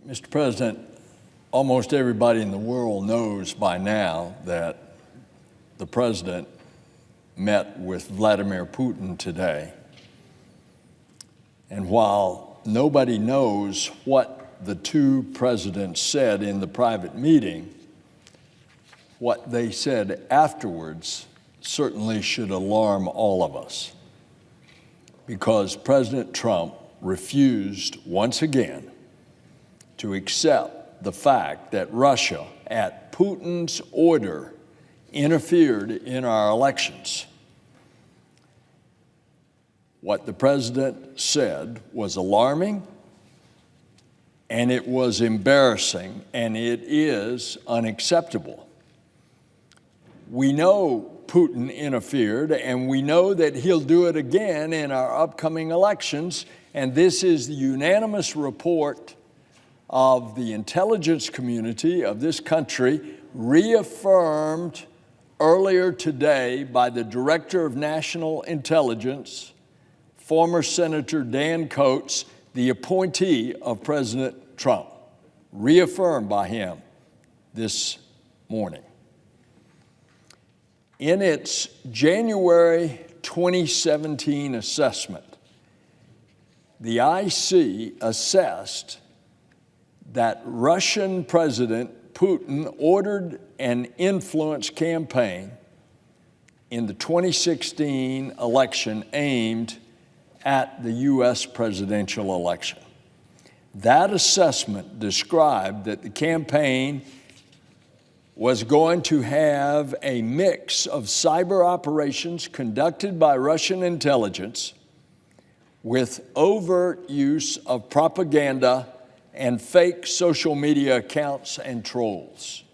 Mr. President, almost everybody in the world knows by now that the President met with Vladimir Putin today. And while nobody knows what the two presidents said in the private meeting, what they said afterwards certainly should alarm all of us, because President Trump refused once again to accept the fact that Russia, at Putin's order, interfered in our elections. What the president said was alarming, and it was embarrassing, and it is unacceptable. We know Putin interfered, and we know that he'll do it again in our upcoming elections, and this is the unanimous report of the intelligence community of this country, reaffirmed earlier today by the Director of National Intelligence, former Senator Dan Coats, the appointee of President Trump, reaffirmed by him this morning. In its January 2017 assessment, the IC assessed that Russian President Putin ordered an influence campaign in the 2016 election aimed at the U.S. presidential election. That assessment described that the campaign was going to have a mix of cyber operations conducted by Russian intelligence with overt use of propaganda and fake social media accounts and trolls.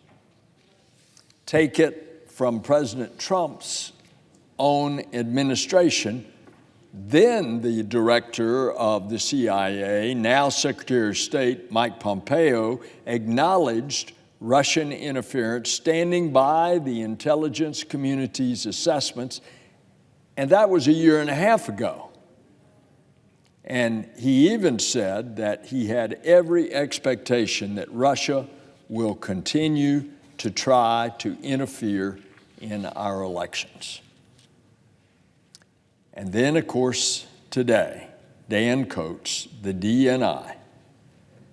Take it from President Trump's own administration, then the director of the CIA, now Secretary of State Mike Pompeo, acknowledged Russian interference, standing by the intelligence community's assessments, and that was a year and a half ago. And he even said that he had every expectation that Russia will continue to try to interfere in our elections. And then, of course, today, Dan Coats, the DNI,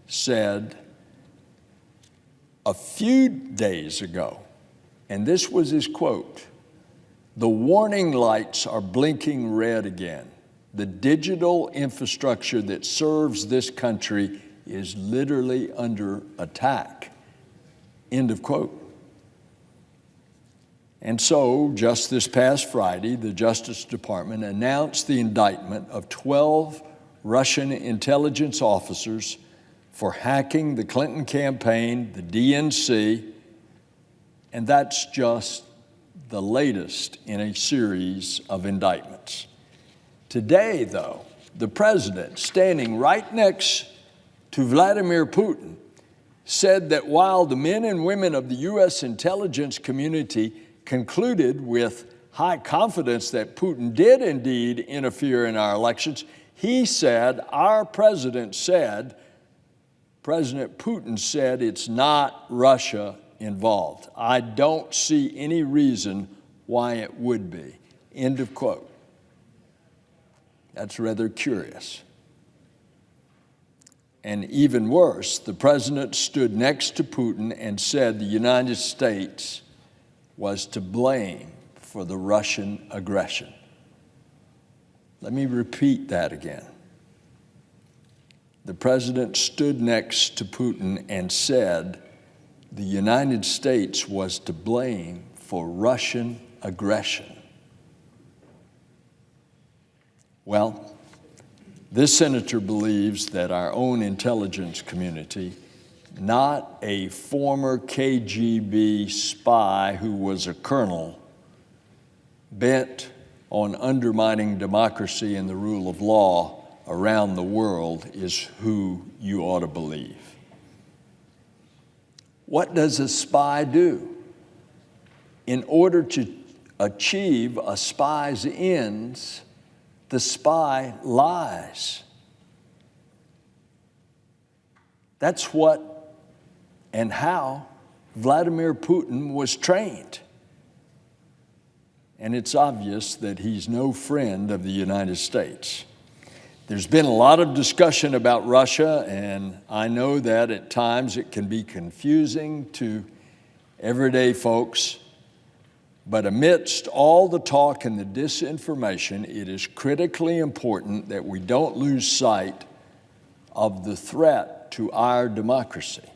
said a few days ago, and this was his quote, "The warning lights are blinking red again. The digital infrastructure that serves this country is literally under attack." End of quote. And so, just this past Friday, the Justice Department announced the indictment of 12 Russian intelligence officers for hacking the Clinton campaign, the DNC, and that's just the latest in a series of indictments. Today, though, the president, standing right next to Vladimir Putin, said that while the men and women of the U.S. intelligence community concluded with high confidence that Putin did indeed interfere in our elections, he said, President Putin said it's not Russia involved. I don't see any reason why it would be. End of quote. That's rather curious. And even worse, the president stood next to Putin and said the United States was to blame for the Russian aggression. Let me repeat that again. The president stood next to Putin and said the United States was to blame for Russian aggression. Well, this senator believes that our own intelligence community, not a former KGB spy who was a colonel, bent on undermining democracy and the rule of law around the world, is who you ought to believe. What does a spy do? In order to achieve a spy's ends, the spy lies. That's what and how Vladimir Putin was trained. And it's obvious that he's no friend of the United States. There's been a lot of discussion about Russia, and I know that at times it can be confusing to everyday folks. But amidst all the talk and the disinformation, it is critically important that we don't lose sight of the threat to our democracy.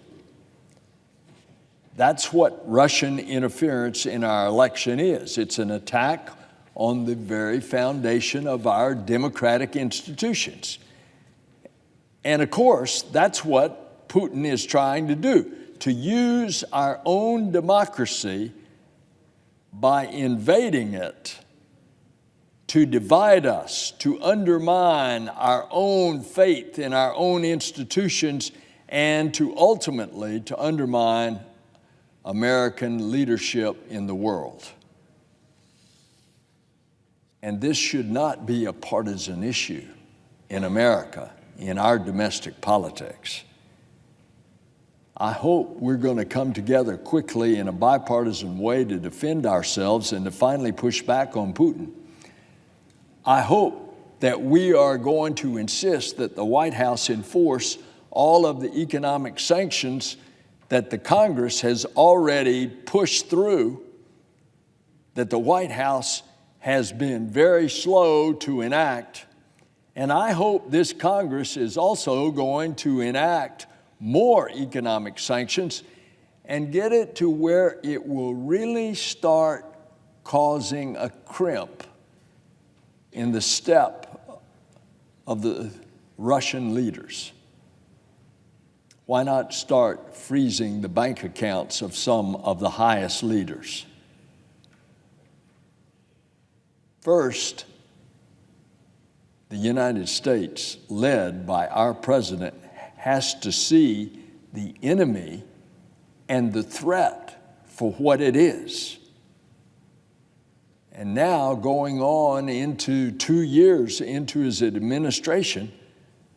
That's what Russian interference in our election is. It's an attack on the very foundation of our democratic institutions. And of course, that's what Putin is trying to do, to use our own democracy by invading it, to divide us, to undermine our own faith in our own institutions, and to ultimately to undermine American leadership in the world. And this should not be a partisan issue in America, in our domestic politics. I hope we're going to come together quickly in a bipartisan way to defend ourselves and to finally push back on Putin. I hope that we are going to insist that the White House enforce all of the economic sanctions that the Congress has already pushed through, that the White House has been very slow to enact. And I hope this Congress is also going to enact more economic sanctions and get it to where it will really start causing a crimp in the step of the Russian leaders. Why not start freezing the bank accounts of some of the highest leaders? First, the United States, led by our president, has to see the enemy and the threat for what it is. And now, going on into 2 years into his administration,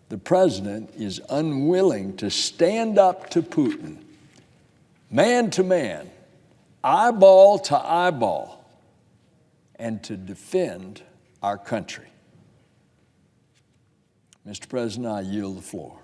the president is unwilling to stand up to Putin, man to man, eyeball to eyeball, and to defend our country. Mr. President, I yield the floor.